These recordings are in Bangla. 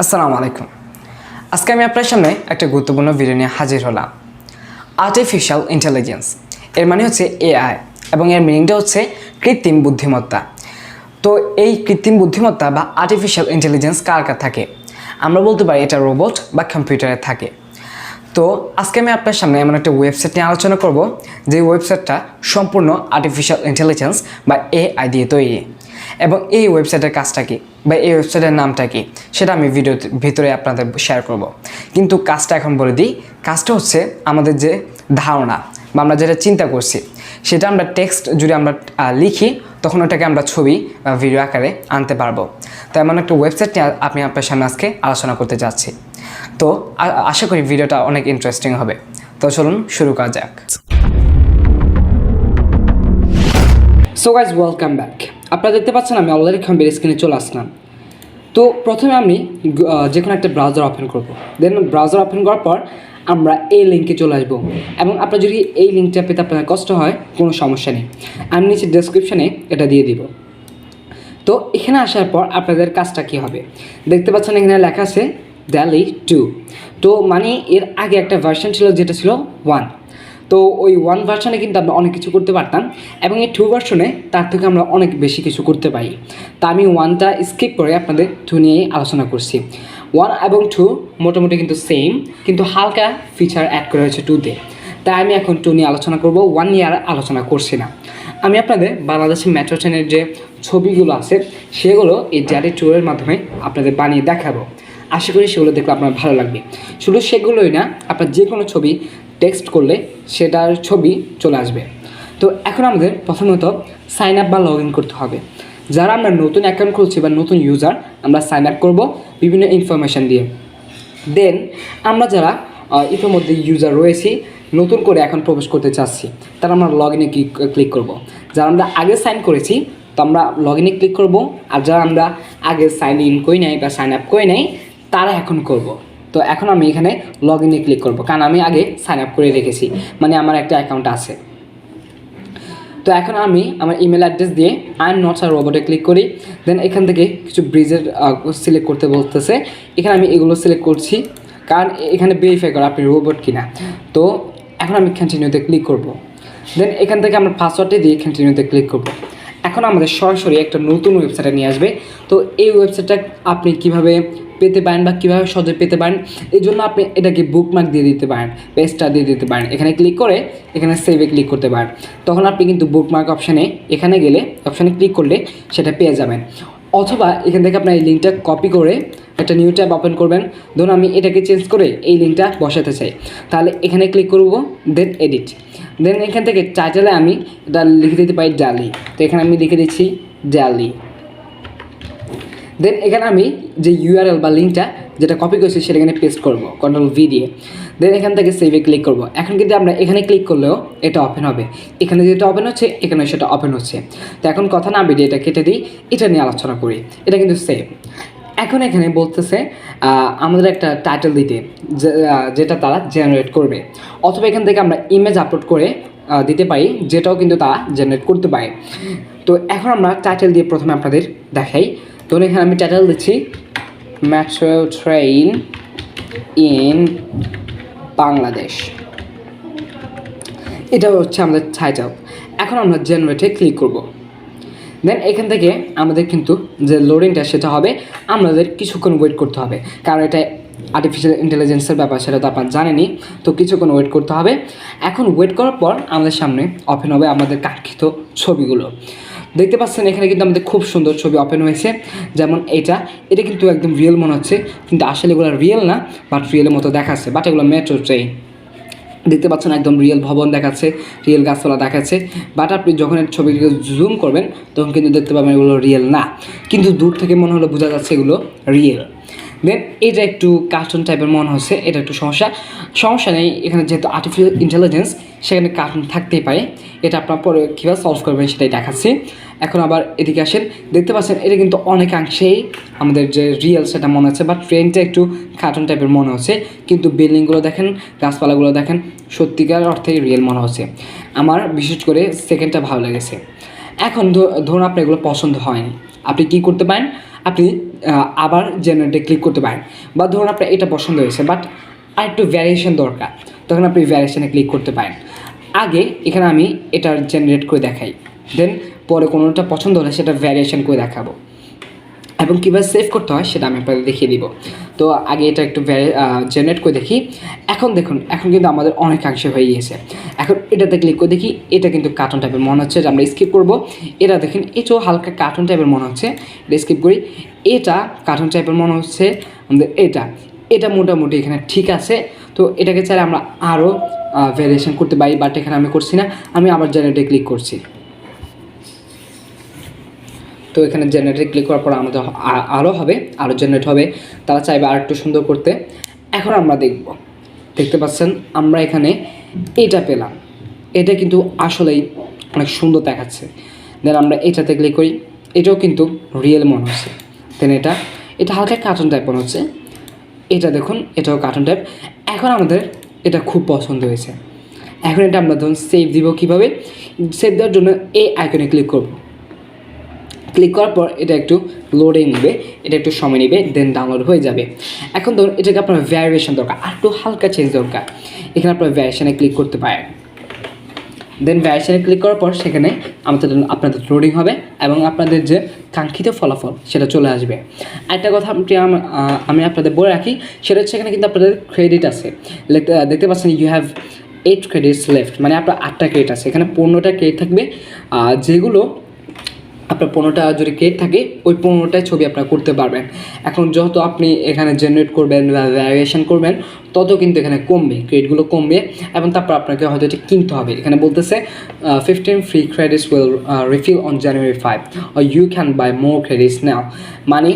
আসসালামু আলাইকুম। আজকে আমি আপনার সামনে একটা গুরুত্বপূর্ণ ভিডিও নিয়ে হাজির হলাম। আর্টিফিশিয়াল ইন্টেলিজেন্স এর মানে হচ্ছে এআই এবং এর মিনিংটা হচ্ছে কৃত্রিম বুদ্ধিমত্তা। তো এই কৃত্রিম বুদ্ধিমত্তা বা আর্টিফিশিয়াল ইন্টেলিজেন্স কার কার থাকে? আমরা বলতে পারি এটা রোবট বা কম্পিউটারে থাকে। তো আজকে আমি আপনার সামনে এমন একটা ওয়েবসাইট নিয়ে আলোচনা করব যে ওয়েবসাইটটা সম্পূর্ণ আর্টিফিশিয়াল ইন্টেলিজেন্স বা এআই দিয়ে তৈরি। এবং এই ওয়েবসাইটের কাজটা কী বা এই ওয়েবসাইটের নামটা কী সেটা আমি ভিডিওর ভিতরে আপনাদের শেয়ার করব। কিন্তু কাজটা এখন বলে দিই, কাজটা হচ্ছে আমাদের যে ধারণা বা আমরা যেটা চিন্তা করছি সেটা আমরা টেক্সট যদি আমরা লিখি তখন ওটাকে আমরা ছবি বা ভিডিও আকারে আনতে পারবো। তো এমন একটা ওয়েবসাইট নিয়ে আমি আপনার সামনে আজকে আলোচনা করতে যাচ্ছি। তো আশা করি ভিডিওটা অনেক ইন্টারেস্টিং হবে। তো চলুন শুরু করা যাক। So guys, welcome back. আপনারা দেখতে পাচ্ছেন আমি অলরেডি কম্পিউটার স্ক্রিনে চলে আসলাম। তো প্রথমে আমি যে কোনো একটা ব্রাউজার ওপেন করব। দেন ব্রাউজার ওপেন করার পর আমরা এই লিঙ্কে চলে আসবো। এবং আপনার যদি এই লিঙ্কটা পেতে আপনার কষ্ট হয় কোনো সমস্যা নেই, আমি নিচে ডেসক্রিপশানে এটা দিয়ে দিব। তো এখানে আসার পর আপনাদের কাজটা কী হবে দেখতে পাচ্ছেন, এখানে লেখা আছে DALL 2। তো মানে এর আগে একটা ভার্সন ছিল যেটা ছিল 1। তো ওই 1 ভার্সনে কিন্তু আমরা অনেক কিছু করতে পারতাম এবং এই 2 ভার্সনে তার থেকে আমরা অনেক বেশি কিছু করতে পারি। তা আমি 1টা স্কিপ করে আপনাদের 2 নিয়েই আলোচনা করছি। 1 এবং 2 মোটামুটি কিন্তু সেম, কিন্তু হালকা ফিচার অ্যাড করা হয়েছে 2তে। তাই আমি এখন 2 নিয়ে আলোচনা করব, 1 নিয়ে আর আলোচনা করছি না। আমি আপনাদের বাংলাদেশের মেট্রো ট্রেনের যে ছবিগুলো আছে সেগুলো এই DALL 2 এর মাধ্যমে আপনাদের বানিয়ে দেখাবো। আশা করি সেগুলো দেখলে আপনার ভালো লাগবে। শুধু সেগুলোই না, আপনার যে কোনো ছবি টেক্সট করলে সেটার ছবি চলে আসবে। তো এখন আমাদের প্রথমত সাইন আপ বা লগ ইন করতে হবে। যারা আমরা নতুন অ্যাকাউন্ট খুলছি বা নতুন ইউজার, আমরা সাইন আপ করবো বিভিন্ন ইনফরমেশান দিয়ে। দেন আমরা যারা ইতিমধ্যে ইউজার রয়েছি, নতুন করে এখন প্রবেশ করতে চাচ্ছি, তারা আমরা লগ ইনে ক্লিক করব। যারা আমরা আগে সাইন করেছি তো আমরা লগ ইনে ক্লিক করব, আর যারা আমরা আগে সাইন ইন করি নাই বা সাইন আপ করি নাই তারা এখন করব। তো এখন আমি এখানে লগ ইনে ক্লিক করব, কারণ আমি আগে সাইন আপ করে রেখেছি, মানে আমার একটা অ্যাকাউন্ট আছে। তো এখন আমি আমার ইমেল অ্যাড্রেস দিয়ে আই এম নট আ রোবটে ক্লিক করি। দেন এখান থেকে কিছু ব্রিজের সিলেক্ট করতে বলতেছে, এখানে আমি এগুলো সিলেক্ট করছি কারণ এখানে ভেরিফাই করা আপনি রোবট কিনা। তো এখন আমি কন্টিনিউতে ক্লিক করব। দেন এখান থেকে আমরা পাসওয়ার্ডটি দিয়ে কন্টিনিউতে ক্লিক করব। এখন আমাদের সরাসরি একটা নতুন ওয়েবসাইটে নিয়ে আসবে। তো এই ওয়েবসাইটটা আপনি কিভাবে পেতে পারেন বা কীভাবে সহজে পেতে পারেন, এই জন্য আপনি এটাকে বুকমার্ক দিয়ে দিতে পারেন বা স্টার দিয়ে দিতে পারেন। এখানে ক্লিক করে এখানে সেভে ক্লিক করতে পারেন। তখন আপনি কিন্তু বুকমার্ক অপশানে এখানে গেলে অপশানে ক্লিক করলে সেটা পেয়ে যাবেন। অথবা এখান থেকে আপনার এই লিঙ্কটা কপি করে একটা নিউ ট্যাব ওপেন করবেন। ধরুন আমি এটাকে চেঞ্জ করে এই লিঙ্কটা বসাতে চাই, তাহলে এখানে ক্লিক করব, দেন এডিট। দেন এখান থেকে টাইটেলে আমি এটা লিখে দিতে পারি DALL। তো এখানে আমি লিখে দিচ্ছি DALL। দেন এখানে আমি যে ইউআরএল বা লিঙ্কটা যেটা কপি করেছি সেটা এখানে পেস্ট করবো Ctrl+V দিয়ে। দেন এখান থেকে সেভে ক্লিক করব। এখন কিন্তু আমরা এখানে ক্লিক করলেও এটা ওপেন হবে, এখানে যেটা ওপেন হচ্ছে এখানে সেটা ওপেন হচ্ছে। তো এখন কথা না বেরিয়ে এটা কেটে দিই, এটা নিয়ে আলোচনা করি। এটা কিন্তু সেম। এখন এখানে বলতেছে আমাদের একটা টাইটেল দিতে, যেটা তারা জেনারেট করবে, অথবা এখান থেকে আমরা ইমেজ আপলোড করে দিতে পারি, যেটাও কিন্তু তারা জেনারেট করতে পারে। তো এখন আমরা টাইটেল দিয়ে প্রথমে আপনাদের দেখাই। তো এখানে আমি টাইটেল দিচ্ছি মেট্রো ট্রেন ইন বাংলাদেশ, এটা হচ্ছে আমাদের টাইটেল। এখন আমরা জেনারেটে ক্লিক করব। দেন এখান থেকে আমাদের কিন্তু যে লোডিংটা সেটা হবে, আমাদের কিছুক্ষণ ওয়েট করতে হবে, কারণ এটা আর্টিফিশিয়াল ইন্টেলিজেন্সের ব্যাপার, সেটা তো আপনার জানেনই। তো কিছুক্ষণ ওয়েট করতে হবে। এখন ওয়েট করার পর আমাদের সামনে ওপেন হবে আমাদের কাঙ্ক্ষিত ছবিগুলো। দেখতে পাচ্ছেন এখানে কিন্তু আমাদের খুব সুন্দর ছবি ওপেন হয়েছে। যেমন এটা কিন্তু একদম রিয়েল মনে হচ্ছে, কিন্তু আসলে এগুলো রিয়েল না, বাট রিয়েলের মতো দেখাচ্ছে। বাট এগুলো মেট্রো ট্রেন, দেখতে পাচ্ছেন একদম রিয়েল ভবন দেখাচ্ছে, রিয়েল গাছপালা দেখাচ্ছে। বাট আপনি যখন এর ছবিটিকে জুম করবেন তখন কিন্তু দেখতে পাবেন এগুলো রিয়েল না, কিন্তু দূর থেকে মনে হলো বোঝা যাচ্ছে এগুলো রিয়েল। দেন এটা একটু কার্টুন টাইপের মনে হচ্ছে, এটা একটু সমস্যা নেই। এখানে যেহেতু আর্টিফিশিয়াল ইন্টেলিজেন্স, সেখানে কার্টুন থাকতেই পারে। এটা আপনার পরে কীভাবে সলভ করবেন সেটাই দেখাচ্ছি। এখন আবার এদিকে আসেন, দেখতে পাচ্ছেন এটা কিন্তু অনেকাংশেই আমাদের যে রিয়েল সেটা মনে হচ্ছে, বাট ট্রেনটা একটু কার্টুন টাইপের মনে হচ্ছে। কিন্তু বিল্ডিংগুলো দেখেন, গাছপালাগুলো দেখেন, সত্যিকার অর্থে রিয়েল মনে হচ্ছে। আমার বিশেষ করে সেকেন্ডটা ভালো লেগেছে। এখন ধরুন আপনার এগুলো পছন্দ হয়নি, আপনি কী করতে পারেন, আপনি আবার জেনারেটে ক্লিক করতে পারেন। বা ধরুন আপনার এটা পছন্দ হয়েছে বাট আর একটু ভ্যারিয়েশন দরকার, তখন আপনি ভ্যারিয়েশনে ক্লিক করতে পারেন। আগে এখানে আমি এটা জেনারেট করে দেখাই, দেন পরে কোনোটা পছন্দ হলে সেটা ভ্যারিয়েশন করে দেখাবো এবং কীভাবে সেভ করতে হয় সেটা আমি আপনাদের দেখিয়ে দিব। তো আগে এটা একটু জেনারেট করে দেখি। এখন দেখুন, এখন কিন্তু আমাদের অনেকাংশে হয়ে গিয়েছে। এখন এটাতে ক্লিক করে দেখি, এটা কিন্তু কার্টুন টাইপের মনে হচ্ছে যে আমরা স্কিপ করবো। এটা দেখেন, এটাও হালকা কার্টুন টাইপের মনে হচ্ছে, এটা স্কিপ করি। এটা কার্টুন টাইপের মনে হচ্ছে আমাদের, এটা মোটামুটি এখানে ঠিক আছে। তো এটাকে চাইলে আমরা আরও ভ্যারিয়েশন করতে পারি, বাট এখানে আমি করছি না, আমি আবার জেনারেটে ক্লিক করছি। তো এখানে জেনারেটে ক্লিক করার পর আমাদের আরও জেনারেট হবে, তারা চাইবে আর একটু সুন্দর করতে। এখন আমরা দেখতে পাচ্ছেন আমরা এখানে এটা পেলাম, এটা কিন্তু আসলেই অনেক সুন্দর দেখাচ্ছে। দেন আমরা এটাতে ক্লিক করি, এটাও কিন্তু রিয়েল মনে হচ্ছে। দেন এটা হালকা কার্টুন টাইপ মনে হচ্ছে, এটা দেখুন এটাও কার্টুন টাইপ। এখন আমাদের এটা খুব পছন্দ হয়েছে। এখন এটা আমরা ধরুন সেভ দিব। কীভাবে সেভ দেওয়ার জন্য এই আইকনে ক্লিক করব, ক্লিক করার পর এটা একটু লোডে নেবে, এটা একটু সময় নেবে, দেন ডাউনলোড হয়ে যাবে। এখন ধরুন এটাকে আপনার ভ্যারিয়েশন দরকার, আর একটু হালকা চেঞ্জ দরকার, এখানে আপনার ভ্যারিয়েশনে ক্লিক করতে পারেন। দেন ভ্যারিয়েশনে ক্লিক করার পর সেখানে আপনাদের লোডিং হবে এবং আপনাদের যে কাঙ্ক্ষিত ফলাফল সেটা চলে আসবে। আরেকটা কথা আমি আপনাদের বলে রাখি, সেটা হচ্ছে এখানে কিন্তু আপনাদের ক্রেডিট আছে, দেখতে পাচ্ছেন ইউ হ্যাভ 8 ক্রেডিটস লেফট, মানে আপনার 8টা ক্রেডিট আছে। এখানে 15টা ক্রেডিট থাকবে, যেগুলো আপনার 15টা যদি ক্রেডিট থাকে ওই 15টায় ছবি আপনারা করতে পারবেন। এখন যত আপনি এখানে জেনারেট করবেন বা ভ্যারিয়েশন করবেন তত কিন্তু এখানে কমবে, ক্রেডিটগুলো কমবে এবং তারপর আপনাকে হয়তো এটা কিনতে হবে। এখানে বলতেছে 15 free credits will refill on January 5 or you can buy more credits now, মানে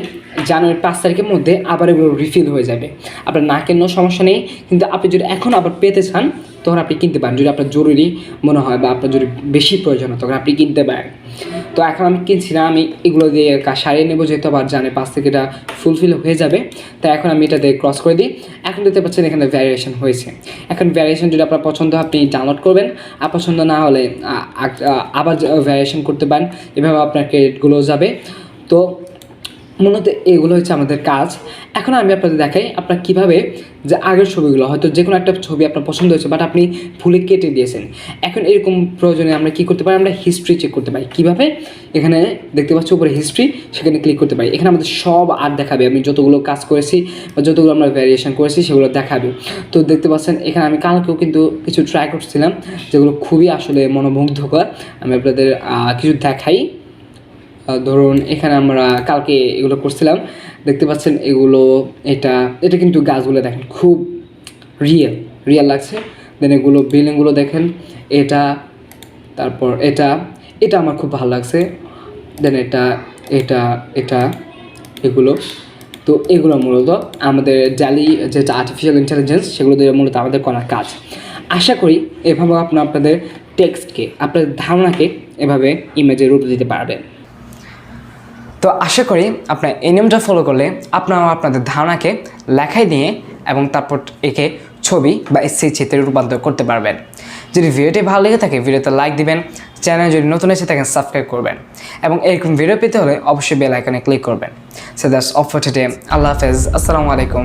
জানুয়ারি 5 তারিখের মধ্যে আবার এগুলো রিফিল হয়ে যাবে। আপনার না কেনার সমস্যা নেই, কিন্তু আপনি যদি এখন আবার পেতে চান তখন আপনি কিনতে পারেন, যদি আপনার জরুরি মনে হয় বা আপনার যদি বেশি প্রয়োজন হয় তখন আপনি কিনতে পারেন। তো এখন আমি কিনছি না, আমি এগুলো দিয়ে কাজ সারিয়ে নেবো, যেহেতু আবার জানে 5 থেকে এটা ফুলফিল হয়ে যাবে। তাই এখন আমি এটা দিয়ে ক্রস করে দিই। এখন দেখতে পাচ্ছেন এখানে ভ্যারিয়েশন হয়েছে। এখন ভ্যারিয়েশন যদি আপনার পছন্দ হয় আপনি ডাউনলোড করবেন, আর পছন্দ না হলে আবার ভ্যারিয়েশন করতে পারেন, এভাবে আপনার ক্রেডিটগুলো যাবে। তো মূলত এগুলো হচ্ছে আমাদের কাজ। এখন আমি আপনাদের দেখাই আপনার কীভাবে যে আগের ছবিগুলো, হয়তো যে কোনো একটা ছবি আপনার পছন্দ হয়েছে বাট আপনি ভুলে কেটে দিয়েছেন, এখন এরকম প্রয়োজনে আমরা কী করতে পারি, আমরা হিস্ট্রি চেক করতে পারি। কীভাবে, এখানে দেখতে পাচ্ছি উপরে হিস্ট্রি, সেখানে ক্লিক করতে পারি। এখানে আমাদের সব আর দেখাবে, আমি যতগুলো কাজ করেছি বা যতগুলো আমরা ভ্যারিয়েশন করেছি সেগুলো দেখাবে। তো দেখতে পাচ্ছেন এখানে আমি কালকেও কিন্তু কিছু ট্রাই করছিলাম যেগুলো খুবই আসলে মনোমুগ্ধকর। আমি আপনাদের কিছু দেখাই। ধরুন এখানে আমরা কালকে এগুলো করছিলাম, দেখতে পাচ্ছেন এগুলো, এটা কিন্তু গাছগুলো দেখেন খুব রিয়েল লাগছে। দেন এগুলো বিল্ডিংগুলো দেখেন, তারপর এটা আমার খুব ভালো লাগছে। দেন এটা এগুলো, তো এগুলো মূলত আমাদের ড্যালি যেটা আর্টিফিশিয়াল ইন্টেলিজেন্স সেগুলো দিয়ে মূলত আমাদের করার কাজ। আশা করি এভাবে আপনাদের টেক্সটকে, আপনাদের ধারণাকে এভাবে ইমেজে রূপ দিতে পারবেন। তো আশা করি আপনার এই নিয়মটা ফলো করলে আপনারা আপনাদের ধারণাকে লেখায় নিয়ে এবং তারপর একে ছবি বা সেই চিত্রে রূপান্তর করতে পারবেন। যদি ভিডিওটি ভালো লেগে থাকে ভিডিওতে লাইক দিবেন, চ্যানেলে যদি নতুন এসে থাকেন সাবস্ক্রাইব করবেন এবং এরকম ভিডিও পেতে হলে অবশ্যই বেল আইকনে ক্লিক করবেন। So that's all for today. আল্লাহ হাফেজ, আসসালামু আলাইকুম।